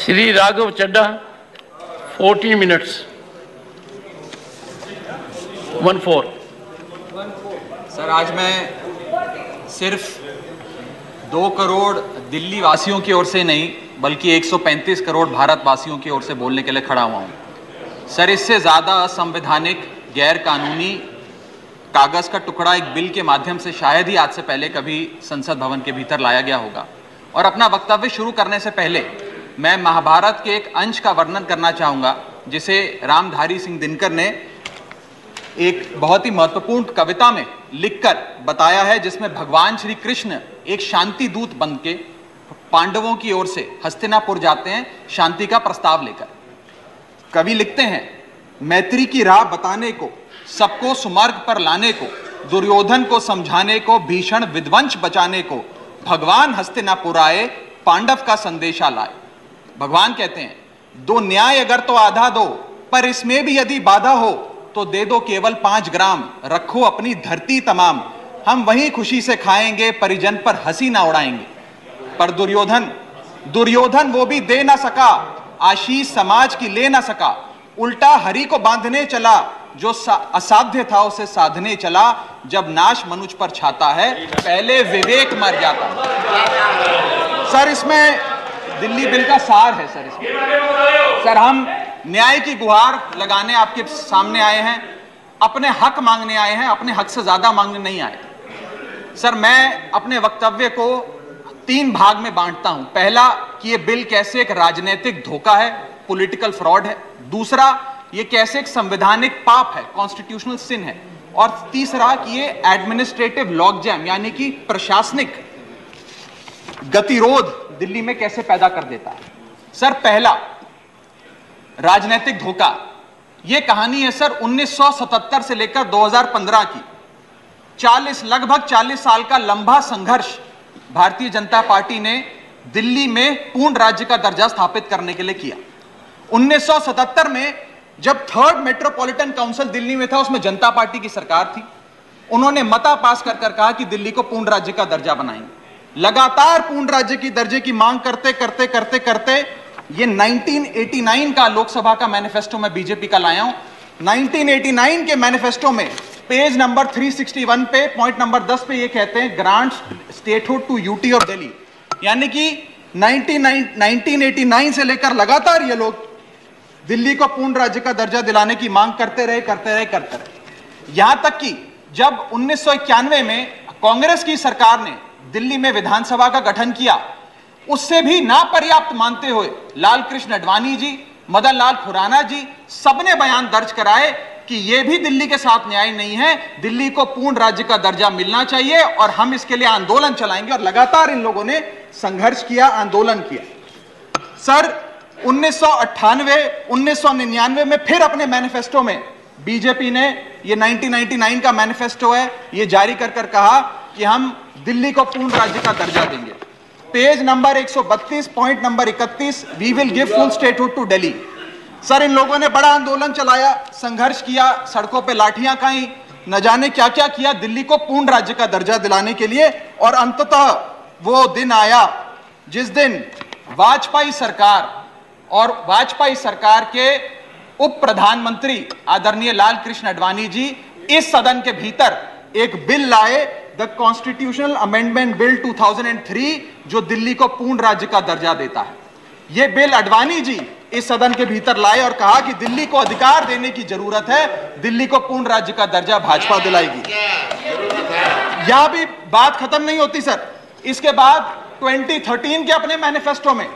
श्री राघव चड्डा 40 minutes 14। Sir, आज मैं सिर्फ 2 करोड़ दिल्ली वासियों की ओर से नहीं बल्कि 135 करोड़ भारतवासियों की ओर से बोलने के लिए खड़ा हुआ हूं। सर, इससे ज़्यादा असंवैधानिक, गैर कानूनी कागज़ का टुकड़ा एक बिल के माध्यम से शायद ही आज से पहले कभी संसद भवन के भीतर लाया गया होगा। और अपना वक्तव्य शुरू करने से पहले मैं महाभारत के एक अंश का वर्णन करना चाहूँगा जिसे रामधारी सिंह दिनकर ने एक बहुत ही महत्वपूर्ण कविता में लिखकर बताया है, जिसमें भगवान श्री कृष्ण एक शांति दूत बन के पांडवों की ओर से हस्तिनापुर जाते हैं शांति का प्रस्ताव लेकर। कवि लिखते हैं, मैत्री की राह बताने को, सबको सुमार्ग पर लाने को, दुर्योधन को समझाने को, भीषण विध्वंस बचाने को, भगवान हस्तिनापुर आए, पांडव का संदेशा लाए। भगवान कहते हैं, दो न्याय अगर तो आधा दो, पर इसमें भी यदि बाधा हो तो दे दो केवल 5 ग्राम, रखो अपनी धरती तमाम, हम वहीं खुशी से खाएंगे, परिजन पर हंसी ना उड़ाएंगे। पर दुर्योधन वो भी दे ना सका, आशीष समाज की ले ना सका, उल्टा हरि को बांधने चला, जो असाध्य था उसे साधने चला, जब नाश मनुष्य पर छाता है पहले विवेक मर जाता। सर, इसमें दिल्ली बिल का सार है। सर, हम न्याय की गुहार लगाने आपके सामने आए हैं, अपने हक मांगने आए हैं, अपने हक से ज्यादा मांगने नहीं आए। सर, मैं अपने वक्तव्य को 3 भाग में बांटता हूं। पहला कि यह बिल कैसे एक राजनीतिक धोखा है, पॉलिटिकल फ्रॉड है। दूसरा, ये कैसे एक संवैधानिक पाप है, कॉन्स्टिट्यूशनल सिन है। और तीसरा कि ये एडमिनिस्ट्रेटिव लॉकजैम यानी कि प्रशासनिक गतिरोध दिल्ली में कैसे पैदा कर देता है। सर, पहला राजनीतिक धोखा, यह कहानी है सर 1977 से लेकर 2015 की। लगभग 40 साल का लंबा संघर्ष भारतीय जनता पार्टी ने दिल्ली में पूर्ण राज्य का दर्जा स्थापित करने के लिए किया। 1977 में जब 3rd मेट्रोपॉलिटन काउंसिल दिल्ली में था, उसमें जनता पार्टी की सरकार थी। उन्होंने मता पास कर कहा कि दिल्ली को पूर्ण राज्य का दर्जा बनाएंगे। लगातार पूर्ण राज्य की दर्जे की मांग करते करते करते करते ये 1989 का लोकसभा का मैनिफेस्टो मैं बीजेपी का लाया हूं। 1989 के मैनिफेस्टो में पेज नंबर 361 पे पॉइंट नंबर 10 पे ये कहते हैं, grant statehood to UT of Delhi. यानी कि 1989 से लेकर लगातार ये लोग दिल्ली को पूर्ण राज्य का दर्जा दिलाने की मांग करते रहे। यहां तक कि जब 1991 में कांग्रेस की सरकार ने दिल्ली में विधानसभा का गठन किया, उससे भी ना पर्याप्त मानते हुए लाल कृष्ण आडवाणी जी, मदन लाल खुराना जी सबने बयान दर्ज कराए कि यह भी दिल्ली के साथ न्याय नहीं है, दिल्ली को पूर्ण राज्य का दर्जा मिलना चाहिए और हम इसके लिए आंदोलन चलाएंगे। और लगातार इन लोगों ने संघर्ष किया, आंदोलन किया। सर, 1999 में फिर अपने मैनिफेस्टो में बीजेपी ने, ये 1999 का मैनिफेस्टो है, ये जारी कर कहा कि हम दिल्ली को पूर्ण राज्य का दर्जा देंगे। Page number 132 point number 31, we will give full statehood to Delhi. Sir, इन लोगों ने बड़ा आंदोलन चलाया, संघर्ष किया, सड़कों पे लाठियां खाई, न जाने क्या क्या किया दिल्ली को पूर्ण राज्य का दर्जा दिलाने के लिए। और अंततः वो दिन आया जिस दिन वाजपेयी सरकार के उप प्रधानमंत्री आदरणीय लाल कृष्ण आडवाणी जी इस सदन के भीतर एक बिल लाए, द कॉन्स्टिट्यूशनल अमेंडमेंट बिल 2003, जो दिल्ली को पूर्ण राज्य का दर्जा देता है। यह बिल आडवाणी जी इस सदन के भीतर लाए और कहा कि दिल्ली को अधिकार देने की जरूरत है, दिल्ली को पूर्ण राज्य का दर्जा भाजपा दिलाएगी। यहां भी बात खत्म नहीं होती सर। इसके बाद 2013 के अपने मैनिफेस्टो में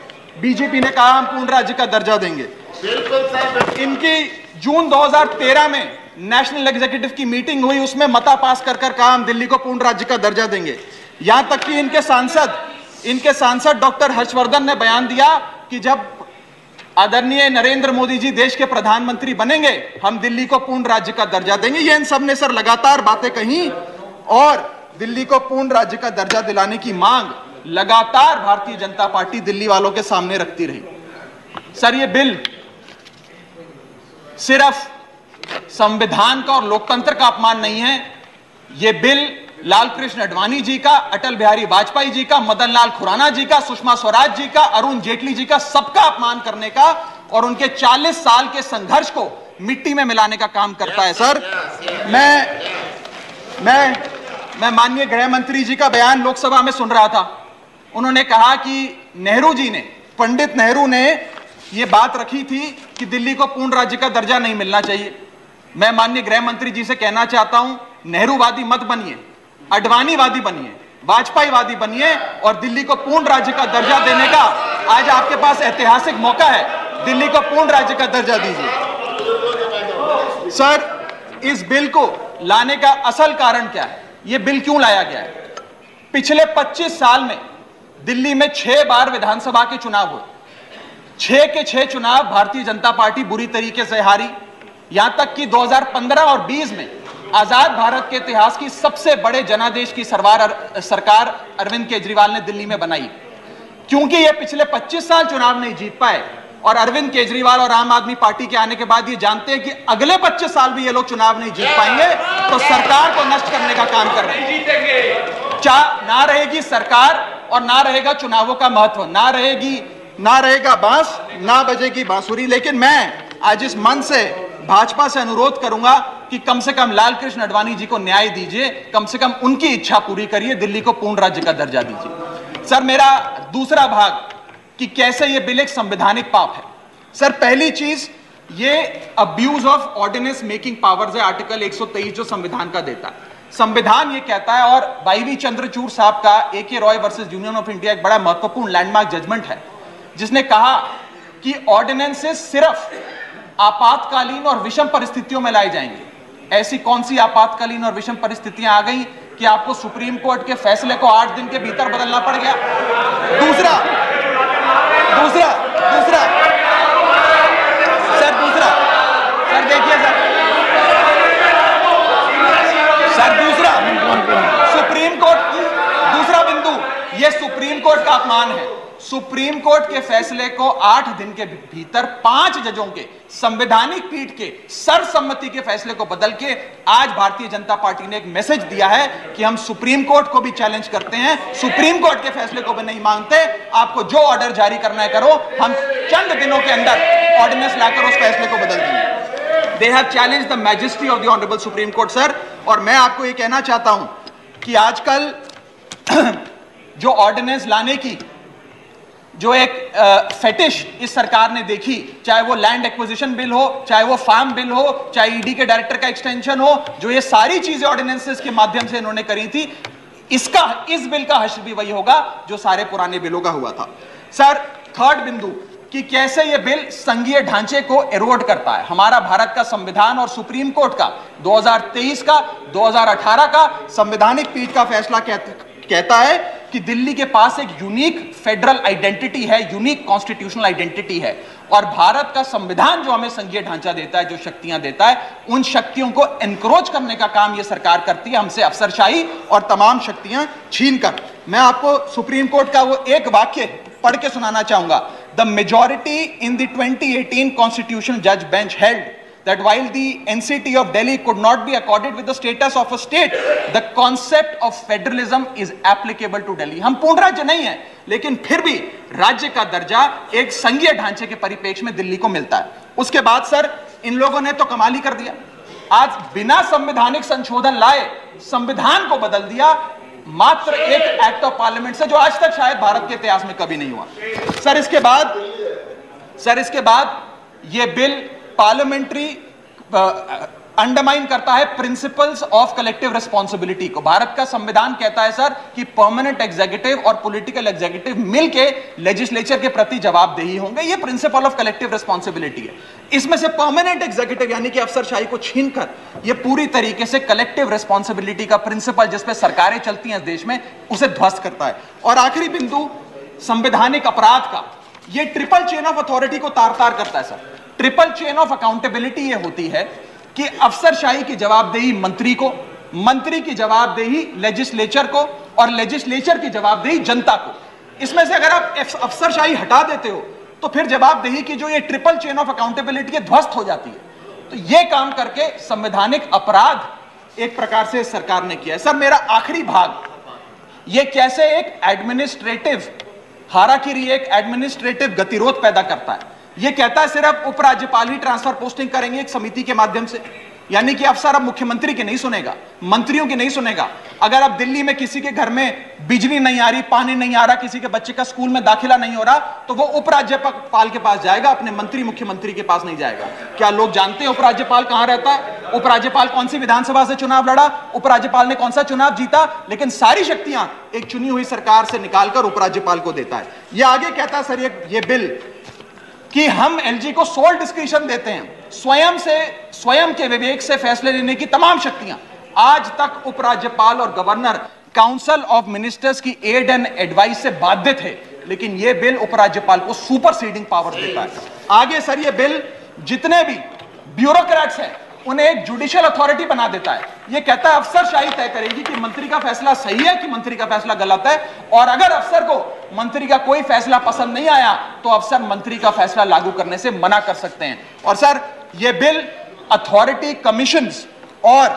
बीजेपी ने कहा हम पूर्ण राज्य का दर्जा देंगे। इनकी जून 2013 में नेशनल एग्जीक्यूटिव की मीटिंग हुई, उसमें मता पास कर कहा हम दिल्ली को पूर्ण राज्य का दर्जा देंगे। यहां तक कि इनके सांसद डॉक्टर हर्षवर्धन ने बयान दिया कि जब आदरणीय नरेंद्र मोदी जी देश के प्रधानमंत्री बनेंगे हम दिल्ली को पूर्ण राज्य का दर्जा देंगे। ये इन सब ने सर लगातार बातें कही और दिल्ली को पूर्ण राज्य का दर्जा दिलाने की मांग लगातार भारतीय जनता पार्टी दिल्ली वालों के सामने रखती रही। सर, ये बिल सिर्फ संविधान का और लोकतंत्र का अपमान नहीं है, यह बिल लालकृष्ण आडवाणी जी का, अटल बिहारी वाजपेयी जी का, मदन लाल खुराना जी का, सुषमा स्वराज जी का, अरुण जेटली जी का, सबका अपमान करने का और उनके 40 साल के संघर्ष को मिट्टी में मिलाने का काम करता है। सर, मैं माननीय गृह मंत्री जी का बयान लोकसभा में सुन रहा था। उन्होंने कहा कि नेहरू जी ने, पंडित नेहरू ने यह बात रखी थी कि दिल्ली को पूर्ण राज्य का दर्जा नहीं मिलना चाहिए। मैं माननीय गृह मंत्री जी से कहना चाहता हूं, नेहरूवादी मत बनिए, आडवाणीवादी बनिए, वाजपेयीवादी बनिए और दिल्ली को पूर्ण राज्य का दर्जा देने का आज आपके पास ऐतिहासिक मौका है। दिल्ली को पूर्ण राज्य का दर्जा दीजिए। सर, इस बिल को लाने का असल कारण क्या है? यह बिल क्यों लाया गया है? पिछले 25 साल में दिल्ली में 6 बार विधानसभा के चुनाव हुए। 6 के 6 चुनाव भारतीय जनता पार्टी बुरी तरीके से हारी। यहां तक कि 2015 और 20 में आजाद भारत के इतिहास की सबसे बड़े जनादेश की सरकार अरविंद केजरीवाल ने दिल्ली में बनाई। क्योंकि ये पिछले 25 साल चुनाव नहीं जीत पाए और अरविंद केजरीवाल और आम आदमी पार्टी के आने के बाद ये जानते हैं कि अगले 25 साल भी ये लोग चुनाव नहीं जीत पाएंगे, तो सरकार को नष्ट करने का काम कर रहे हैं। ना रहेगी सरकार और ना रहेगा चुनावों का महत्व, ना रहेगा बांस, ना बजेगी बांसुरी। लेकिन मैं आज इस मंच से भाजपा से अनुरोध करूंगा कि कम से कम लालकृष्ण आडवाणी जी को न्याय दीजिए, कम से कम उनकी इच्छा पूरी करिए, दिल्ली को पूर्ण राज्य का दर्जा दीजिए। सर, मेरा दूसरा भाग कि कैसे यह बिल एक संवैधानिक पाप है। सर, पहली चीज, ये abuse of ordinance making powers है, आर्टिकल 123 जो संविधान का देता है। संविधान ये कहता है, और वाईवी चंद्रचूड़ साहब का AK Roy versus union of India एक बड़ा महत्वपूर्ण लैंडमार्क जजमेंट है, जिसने कहा कि ऑर्डिनेंसेस सिर्फ आपातकालीन और विषम परिस्थितियों में लाए जाएंगे। ऐसी कौन सी आपातकालीन और विषम परिस्थितियां आ गई कि आपको सुप्रीम कोर्ट के फैसले को 8 दिन के भीतर बदलना पड़ गया? दूसरा सर देखिए सर दूसरा सुप्रीम कोर्ट की दूसरा बिंदु, यह सुप्रीम कोर्ट का अपमान है। सुप्रीम कोर्ट के फैसले को 8 दिन के भीतर 5 जजों के संवैधानिक पीठ के सर्वसम्मति के फैसले को बदल के आज भारतीय जनता पार्टी ने एक मैसेज दिया है कि हम सुप्रीम कोर्ट को भी चैलेंज करते हैं, सुप्रीम कोर्ट के फैसले को भी नहीं मानते। आपको जो ऑर्डर जारी करना है करो, हम चंद दिनों के अंदर ऑर्डिनेंस लाकर उस फैसले को बदल देंगे। They have challenge the majesty of the honourable supreme court. Sir, और मैं आपको ये कहना चाहता हूं कि आजकल जो ऑर्डिनेंस लाने की जो एक फेटिश इस सरकार ने देखी, चाहे वो लैंड एक्विजिशन बिल हो, चाहे वो फार्म बिल हो, चाहे ईडी के डायरेक्टर का एक्सटेंशन हो, जो ये सारी चीजें ऑर्डिनेंसेस के माध्यम से इन्होंने करी थी, इस बिल का हश्र भी वही होगा जो सारे पुराने बिलों का हुआ था। सर, थर्ड बिंदु कि कैसे ये बिल संघीय ढांचे को एरोड करता है। हमारा भारत का संविधान और सुप्रीम कोर्ट का 2023 का 2018 का संवैधानिक पीठ का फैसला कहता है कि दिल्ली के पास एक यूनिक फेडरल आइडेंटिटी है, यूनिक कॉन्स्टिट्यूशनल आइडेंटिटी है, और भारत का संविधान जो हमें संघीय ढांचा देता है, जो शक्तियां देता है, उन शक्तियों को एनक्रोच करने का काम यह सरकार करती है, हमसे अफसरशाही और तमाम शक्तियां छीनकर। मैं आपको सुप्रीम कोर्ट का वो एक वाक्य पढ़ के सुनाना चाहूंगा। The majority in the 2018 constitutional जज bench held that while the NCT of Delhi could not be accorded with the status of a state, the concept of federalism is applicable to Delhi. हम पूर्ण राज्य नहीं है, लेकिन फिर भी राज्य का दर्जा एक संघीय ढांचे के परिप्रेक्ष्य में दिल्ली को मिलता है। उसके बाद सर, इन लोगों ने तो कमाल ही कर दिया। आज बिना संवैधानिक संशोधन लाए संविधान को बदल दिया, मात्र एक एक्ट ऑफ पार्लियामेंट से, जो आज तक शायद भारत के इतिहास में कभी नहीं हुआ। सर, इसके बाद यह बिल पार्लियामेंट्री अंडरमाइन करता है प्रिंसिपल्स ऑफ कलेक्टिव रिस्पांसिबिलिटी को। भारत का संविधान कहता है सर कि परमानेंट एग्जीक्यूटिव और पॉलिटिकल एग्जीक्यूटिव मिलके लेजिस्लेचर के प्रति जवाबदेही होंगे। ये प्रिंसिपल ऑफ कलेक्टिव रिस्पांसिबिलिटी है। इसमें से परमानेंट एग्जीक्यूटिव यानी कि अफसरशाही को छीनकर ये पूरी तरीके से कलेक्टिव रिस्पांसिबिलिटी का प्रिंसिपल, जिसपे सरकारें चलती हैं इस देश में, उसे ध्वस्त करता है। और आखिरी बिंदु संवैधानिक अपराध का, ये ट्रिपल चेन ऑफ अथॉरिटी को तार तार करता है sir. Triple chain of accountability ये होती है कि अफसरशाही की जवाबदेही मंत्री को, मंत्री की जवाबदेही लेजिस्लेचर को, और लेजिस्लेचर की जवाबदेही जनता को। इसमें से अगर आप अफसरशाही हटा देते हो तो फिर जवाबदेही की जो ये ट्रिपल चेन ऑफ अकाउंटेबिलिटी है ध्वस्त हो जाती है। तो ये काम करके संवैधानिक अपराध एक प्रकार से सरकार ने किया है। सर मेरा आखिरी भाग, ये कैसे एक एडमिनिस्ट्रेटिव हाराकिरी, एक एडमिनिस्ट्रेटिव गतिरोध पैदा करता है। ये कहता है सिर्फ उपराज्यपाल ही ट्रांसफर पोस्टिंग करेंगे एक समिति के माध्यम से, यानी कि अफसर अब मुख्यमंत्री की नहीं सुनेगा, मंत्रियों की नहीं सुनेगा। अगर अब दिल्ली में किसी के घर में बिजली नहीं आ रही, पानी नहीं आ रहा, किसी के बच्चे का स्कूल में दाखिला नहीं हो रहा, तो वो उपराज्यपाल के पास जाएगा, अपने मंत्री मुख्यमंत्री के पास नहीं जाएगा। क्या लोग जानते हैं उपराज्यपाल कहां रहता है? उपराज्यपाल कौन सी विधानसभा से चुनाव लड़ा, उपराज्यपाल ने कौन सा चुनाव जीता? लेकिन सारी शक्तियां एक चुनी हुई सरकार से निकालकर उपराज्यपाल को देता है। यह आगे कहता है सर ये बिल कि हम एलजी को सोल डिस्क्रिशन देते हैं, स्वयं के विवेक से फैसले लेने की तमाम शक्तियां। आज तक उपराज्यपाल और गवर्नर काउंसिल ऑफ मिनिस्टर्स की एड एंड एडवाइस से बाध्य थे, लेकिन यह बिल उपराज्यपाल को सुपरसीडिंग पावर देता है। आगे सर यह बिल जितने भी ब्यूरोक्रेट्स हैं उन्हें एक जुडिशियल अथॉरिटी बना देता है। यह कहता है अफसरशाही तय करेगी कि मंत्री का फैसला सही है कि मंत्री का फैसला गलत है, और अगर अफसर को मंत्री का कोई फैसला पसंद नहीं आया तो अफसर मंत्री का फैसला लागू करने से मना कर सकते हैं। और सर यह बिल अथॉरिटी, कमीशंस और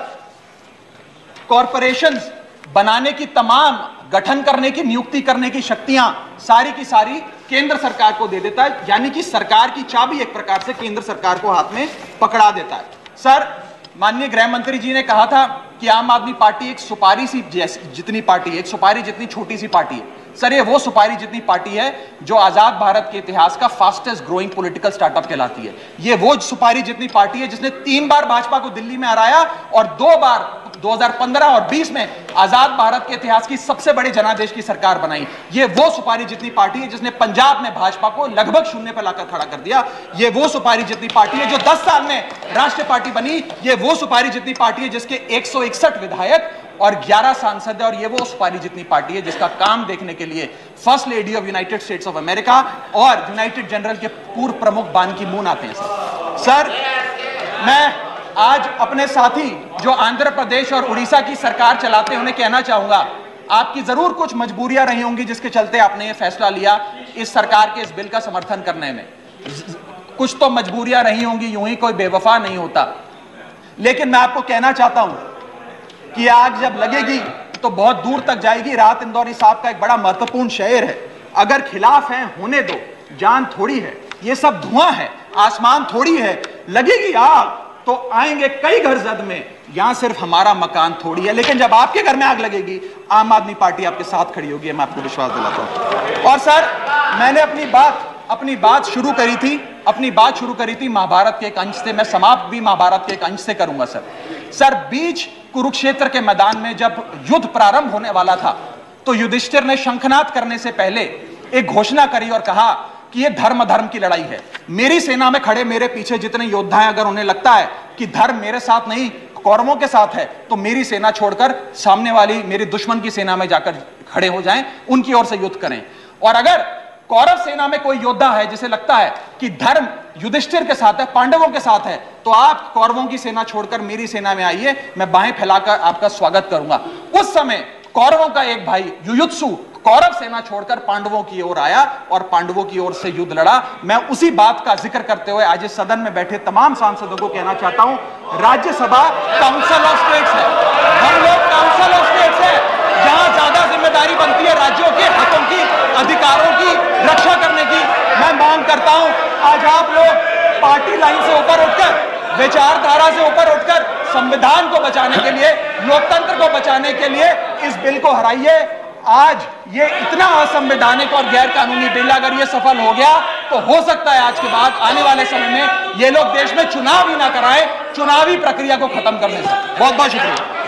कॉरपोरेशंस बनाने की, तमाम गठन करने की, नियुक्ति करने की शक्तियां सारी की सारी केंद्र सरकार को दे देता है, यानी कि सरकार की चाबी एक प्रकार से केंद्र सरकार को हाथ में पकड़ा देता है। सर माननीय गृह मंत्री जी ने कहा था कि आम आदमी पार्टी एक सुपारी सी जितनी पार्टी है, एक सुपारी जितनी छोटी सी पार्टी है। सर ये वो सुपारी जितनी पार्टी है जो आजाद भारत के इतिहास का फास्टेस्ट ग्रोइंग पॉलिटिकल स्टार्टअप कहलाती है। ये वो सुपारी जितनी पार्टी है जिसने 3 बार भाजपा को दिल्ली में हराया और 2 बार 2015 और 20 में आजाद भारत के इतिहास की सबसे बड़ी जनादेश की सरकार बनाई। ये वो सुपारी जितनी पार्टी है जिसने पंजाब में भाजपा को लगभग शून्य पर लाकर खड़ा कर दिया। ये वो सुपारी जितनी पार्टी है जो 10 साल में राष्ट्रीय पार्टी बनी। ये वो सुपारी जितनी पार्टी है जिसके 161 विधायक और 11 सांसद है। और ये वो सुपारी जितनी पार्टी है जिसका काम देखने के लिए first lady of United states of America और यूनाइटेड जनरल के पूर्व प्रमुख बान की मून आते हैं। सर मैं आज अपने साथी जो आंध्र प्रदेश और उड़ीसा की सरकार चलाते हैं उन्हें कहना चाहूंगा, आपकी जरूर कुछ मजबूरियां रही होंगी जिसके चलते आपने ये फैसला लिया इस सरकार के इस बिल का समर्थन करने में। कुछ तो मजबूरियां रही होंगी, यूं ही कोई बेवफा नहीं होता। लेकिन मैं आपको कहना चाहता हूं कि आग जब लगेगी तो बहुत दूर तक जाएगी। राहत इंदौरी साहब का एक बड़ा महत्वपूर्ण शेर है, अगर खिलाफ है होने दो, जान थोड़ी है, ये सब धुआं है, आसमान थोड़ी है, लगेगी आग तो आएंगे कई घर जद में, यहां सिर्फ हमारा मकान थोड़ी है। लेकिन जब आपके घर में आग लगेगी आम आदमी पार्टी आपके साथ खड़ी होगी, मैं आपको विश्वास दिलाता हूं। और सर मैंने अपनी बात शुरू करी थी महाभारत के एक अंश से, मैं समाप्त भी महाभारत के एक अंश से करूंगा। सर बीच कुरुक्षेत्र के मैदान में जब युद्ध प्रारंभ होने वाला था तो युधिष्ठिर ने शंखनाद करने से पहले एक घोषणा करी और कहा कि यह धर्म की लड़ाई है। मेरी सेना में खड़े मेरे पीछे जितने योद्धा हैं, अगर उन्हें लगता है कि धर्म मेरे साथ नहीं कौरवों के साथ है तो मेरी सेना छोड़कर सामने वाली मेरे दुश्मन की सेना में जाकर खड़े हो जाएं, उनकी ओर से युद्ध करें। और अगर कौरव सेना में कोई योद्धा है जिसे लगता है कि धर्म युधिष्ठिर के साथ है, पांडवों के साथ है, तो आप कौरवों की सेना छोड़कर मेरी सेना में आइए, मैं बाहें फैलाकर आपका स्वागत करूंगा। उस समय कौरवों का एक भाई युयुत्सु कौरव सेना छोड़कर पांडवों की ओर आया और पांडवों की ओर से युद्ध लड़ा। मैं उसी बात का जिक्र करते हुए आज इस सदन में बैठे तमाम सांसदों को कहना चाहता हूं, राज्यसभा काउंसिल ऑफ स्टेट्स है, हम लोग काउंसिल ऑफ स्टेट्स है, जहां ज्यादा जिम्मेदारी बनती है राज्यों के हकों की, अधिकारों की रक्षा करने की। मैं मांग करता हूं आज आप लोग पार्टी लाइन से ऊपर उठकर, विचारधारा से ऊपर उठकर संविधान को बचाने के लिए, लोकतंत्र को बचाने के लिए इस बिल को हराइए। आज ये इतना असंवैधानिक और गैर कानूनी बिल अगर ये सफल हो गया तो हो सकता है आज के बाद आने वाले समय में ये लोग देश में चुनाव ही ना कराएं, चुनावी प्रक्रिया को खत्म करने से। बहुत बहुत शुक्रिया।